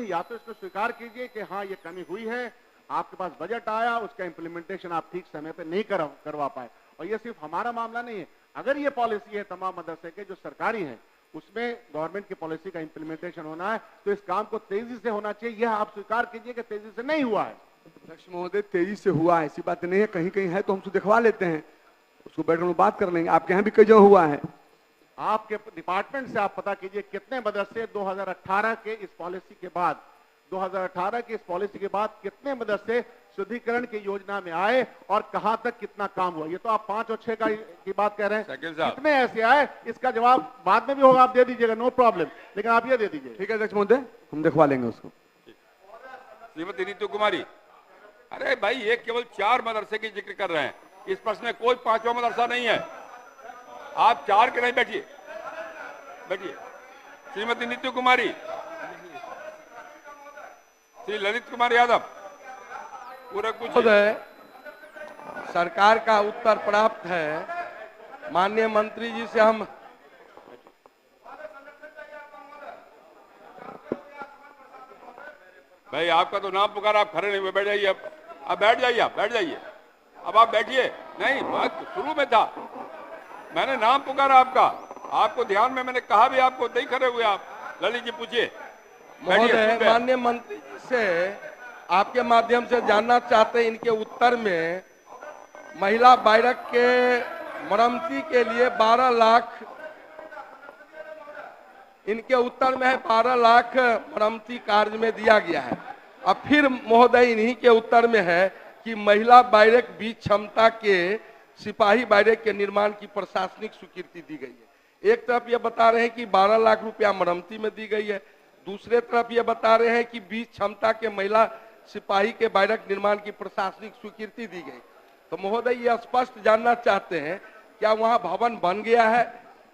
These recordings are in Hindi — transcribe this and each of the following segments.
नहीं, या तो इसको स्वीकार कीजिए कि हाँ ये कमी हुई है, आपके पास बजट आया, उसका इंप्लीमेंटेशन आप ठीक समय पे नहीं करवा पाए। और ये सिर्फ हमारा मामला नहीं है, अगर ये पॉलिसी है तमाम मदरसे के जो सरकारी है उसमें गवर्नमेंट की पॉलिसी का इंप्लीमेंटेशन होना है, तो इस काम को तेजी से होना चाहिए। यह आप स्वीकार कीजिए कि तेजी से नहीं हुआ है। अध्यक्ष महोदय, तेजी से हुआ है ऐसी बात नहीं है, कहीं कहीं है तो हम उसको दिखवा लेते हैं, उसको बैठकर हम बात कर लेंगे। आपके यहाँ भी कई जगह हुआ है, आपके डिपार्टमेंट से आप पता कीजिए कितने मदरसे 2018 के इस पॉलिसी के बाद 2018 की इस पॉलिसी के बाद कितने मदरसे शुद्धिकरण की योजना में आए और कहां तक कितना काम हुआ। ये तो आप 5 और 6 की बात कह रहे हैं, कितने ऐसे आए, इसका जवाब बाद में भी होगा, आप दे दीजिएगा, नो प्रॉब्लम, लेकिन आप ये दे दीजिए। ठीक है अध्यक्ष महोदय, हम दिखवा लेंगे उसको। श्रीमती नीतू कुमारी, अरे भाई ये केवल 4 मदरसे की जिक्र कर रहे हैं, इस प्रश्न में कोई 5वां मदरसा नहीं है। आप 4 के नहीं, बैठिए बैठिए। श्रीमती नीतू कुमारी, श्री ललित कुमार यादव, पूरा कुछ सरकार का उत्तर प्राप्त है। माननीय मंत्री जी से हम भाई आपका तो नाम पुकारा, आप खड़े नहीं हुए, बैठ जाइए। अब बैठ जाइए, आप बैठ जाइए, अब आप बैठिए। नहीं, बात शुरू में था, मैंने नाम पुकारा आपका, आपको ध्यान में मैंने कहा भी, आपको नहीं खड़े हुए आप। ललित जी पूछिए। महोदय, माननीय मंत्री जी से आपके माध्यम से जानना चाहते हैं, इनके उत्तर में महिला बैरक के मरम्मती के लिए 12 लाख, इनके उत्तर में है 12 लाख मरम्मती कार्य में दिया गया है। अब फिर महोदय इन्हीं के उत्तर में है कि महिला बैरक बीच क्षमता के सिपाही बैरक के निर्माण की प्रशासनिक स्वीकृति दी गई है। एक तरफ ये बता रहे हैं कि 12 लाख रुपया मरम्मती में दी गई है, दूसरे तरफ ये बता रहे हैं कि बीच क्षमता के महिला सिपाही के बैरक निर्माण की प्रशासनिक स्वीकृति दी गई। तो महोदय ये स्पष्ट जानना चाहते हैं, क्या वहां भवन बन गया है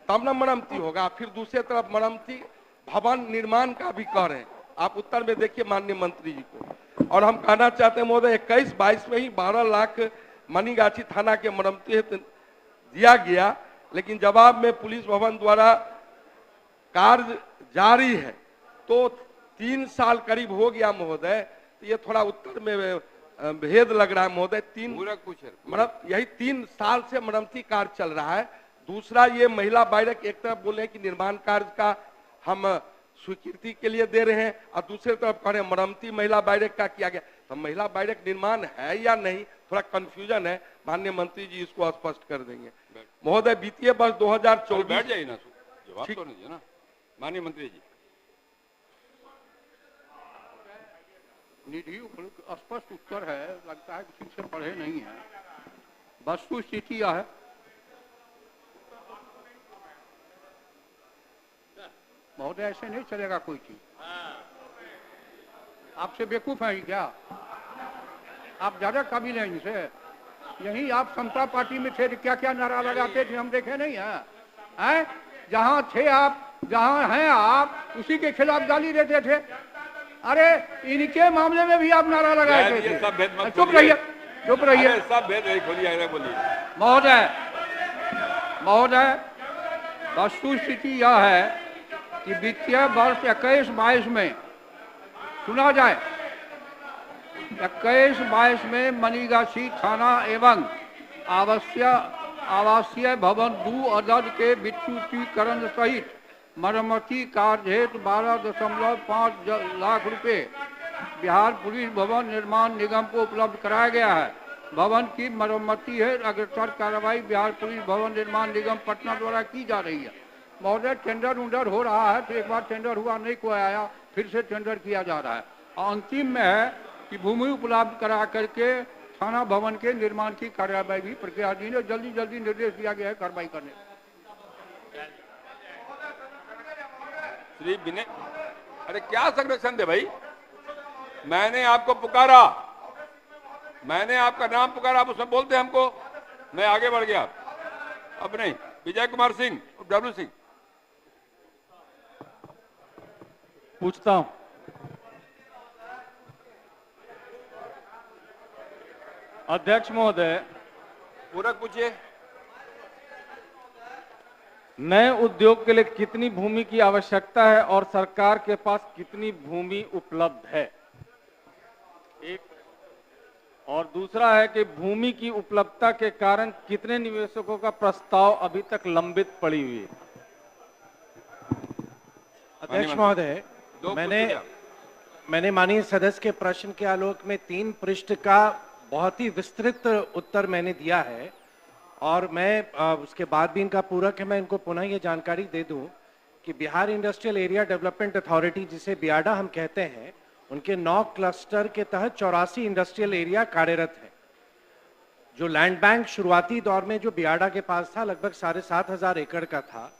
तब न मरम्मती होगा, फिर दूसरे तरफ मरम्मती भवन निर्माण का भी कह रहे हैं। आप उत्तर में देखिए माननीय मंत्री जी को। और हम कहना चाहते हैं महोदय, 21-22 में ही 12 लाख मनीगाछी थाना के मरम्मती हेतु दिया गया, लेकिन जवाब में पुलिस भवन द्वारा कार्य जारी है, तो 3 साल करीब हो गया महोदय। तो ये थोड़ा उत्तर में भेद लग रहा है महोदय। 3 मतलब यही 3 साल से मरम्मती कार्य चल रहा है। दूसरा, ये महिला बैरक एक तरफ बोले कि निर्माण कार्य का हम स्वीकृति के लिए दे रहे हैं, और दूसरी तरफ कह रहे हैं मरम्मती महिला बैरक का किया गया। तो महिला बैरक निर्माण है या नहीं, थोड़ा कंफ्यूजन है। माननीय मंत्री जी इसको स्पष्ट कर देंगे महोदय। वित्तीय वर्ष 2024, बैठ जाइए ना, जवाब तो नहीं ना माननीय मंत्री जी। निधि स्पष्ट उत्तर है, लगता है कि ठीक से पढ़े नहीं है। वस्तु स्थिति यह है, महोदय ऐसे नहीं चलेगा कोई चीज। आपसे बेवकूफ है क्या? आप ज्यादा काबिल हैं इनसे। यही आप समता पार्टी में थे, क्या क्या नारा लगाते थे, हम देखे नहीं है? जहां थे आप, जहां हैं आप, उसी के खिलाफ गाली देते थे। अरे इनके मामले में भी आप नारा लगाए थे। चुप रहिए, चुप रहिए। सब भेद नहीं खोलिए, बोलिए। महोदय वस्तु स्थिति यह है कि वित्तीय वर्ष 21-22 में, सुना जाए, 21-22 में मनीगाछी थाना एवं आवासीय भवन 2 अदद के विद्युतीकरण सहित मरम्मती कार्य हेतु 12.5 लाख रुपए बिहार पुलिस भवन निर्माण निगम को उपलब्ध कराया गया है। भवन की मरम्मती है अग्रसर कार्रवाई बिहार पुलिस भवन निर्माण निगम पटना द्वारा की जा रही है। महोदय टेंडर उंडर हो रहा है, तो एक बार टेंडर हुआ, नहीं कोई आया, फिर से टेंडर किया जा रहा है। और अंतिम में है कि भूमि उपलब्ध करा करके थाना भवन के निर्माण की कार्रवाई भी प्रक्रियाधीन है। जल्दी जल्दी निर्देश दिया गया है कार्रवाई करने। श्री विनय, अरे क्या संरक्षण दे भाई, मैंने आपको पुकारा, मैंने आपका नाम पुकारा, आप उसमें बोलते हमको, मैं आगे बढ़ गया। अब नहीं, विजय कुमार सिंह, डब्ल्यू सिंह पूछता हूं। अध्यक्ष महोदय, पूरक पूछिए। नए उद्योग के लिए कितनी भूमि की आवश्यकता है और सरकार के पास कितनी भूमि उपलब्ध है, एक। और दूसरा है कि भूमि की उपलब्धता के कारण कितने निवेशकों का प्रस्ताव अभी तक लंबित पड़ी हुई है। अध्यक्ष महोदय, मैंने माननीय सदस्य के प्रश्न के आलोक में 3 पृष्ठ का बहुत ही विस्तृत उत्तर मैंने दिया है और मैं उसके बाद भी इनका पूरक है, मैं इनको पुनः ये जानकारी दे दूं कि Bihar industrial area development authority, जिसे बियाडा हम कहते हैं, उनके 9 क्लस्टर के तहत 84 इंडस्ट्रियल एरिया कार्यरत है। जो लैंड बैंक शुरुआती दौर में जो बियाडा के पास था लगभग 7,500 एकड़ का था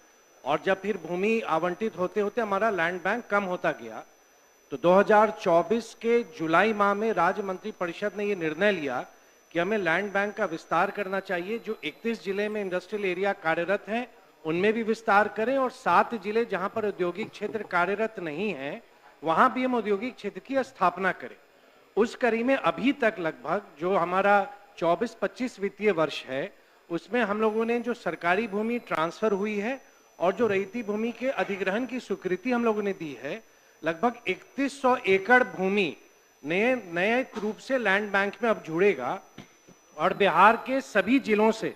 और जब फिर भूमि आवंटित होते होते हमारा लैंड बैंक कम होता गया तो 2024 के जुलाई माह में राज्य मंत्री परिषद ने ये निर्णय लिया कि हमें लैंड बैंक का विस्तार करना चाहिए। जो 31 जिले में इंडस्ट्रियल एरिया कार्यरत हैं उनमें भी विस्तार करें और 7 जिले जहां पर औद्योगिक क्षेत्र कार्यरत नहीं है वहां भी हम औद्योगिक क्षेत्र की स्थापना करें। उस कड़ी में अभी तक लगभग जो हमारा 24-25 वित्तीय वर्ष है उसमें हम लोगों ने जो सरकारी भूमि ट्रांसफर हुई है और जो रैयती भूमि के अधिग्रहण की स्वीकृति हम लोगों ने दी है, लगभग 3100 एकड़ भूमि नए रूप से लैंड बैंक में अब जुड़ेगा और बिहार के सभी जिलों से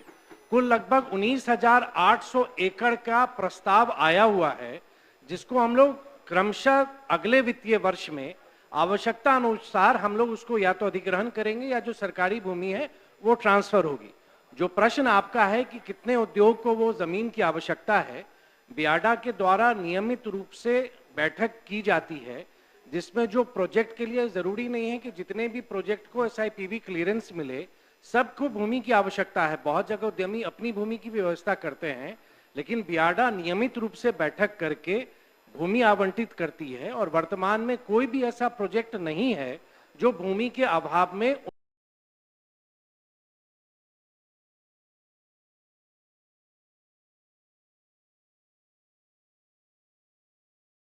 कुल लगभग 19,800 एकड़ का प्रस्ताव आया हुआ है, जिसको हम लोग क्रमशः अगले वित्तीय वर्ष में आवश्यकता अनुसार हम लोग उसको या तो अधिग्रहण करेंगे या जो सरकारी भूमि है वो ट्रांसफर होगी। जो प्रश्न आपका है कि कितने उद्योग को वो जमीन की आवश्यकता है, बियाडा के द्वारा नियमित रूप से बैठक की जाती है जिसमें जो प्रोजेक्ट के लिए जरूरी नहीं है कि जितने भी प्रोजेक्ट को SIPV क्लियरेंस मिले सबको भूमि की आवश्यकता है। बहुत जगह उद्यमी अपनी भूमि की व्यवस्था करते हैं, लेकिन बियाडा नियमित रूप से बैठक करके भूमि आवंटित करती है और वर्तमान में कोई भी ऐसा प्रोजेक्ट नहीं है जो भूमि के अभाव में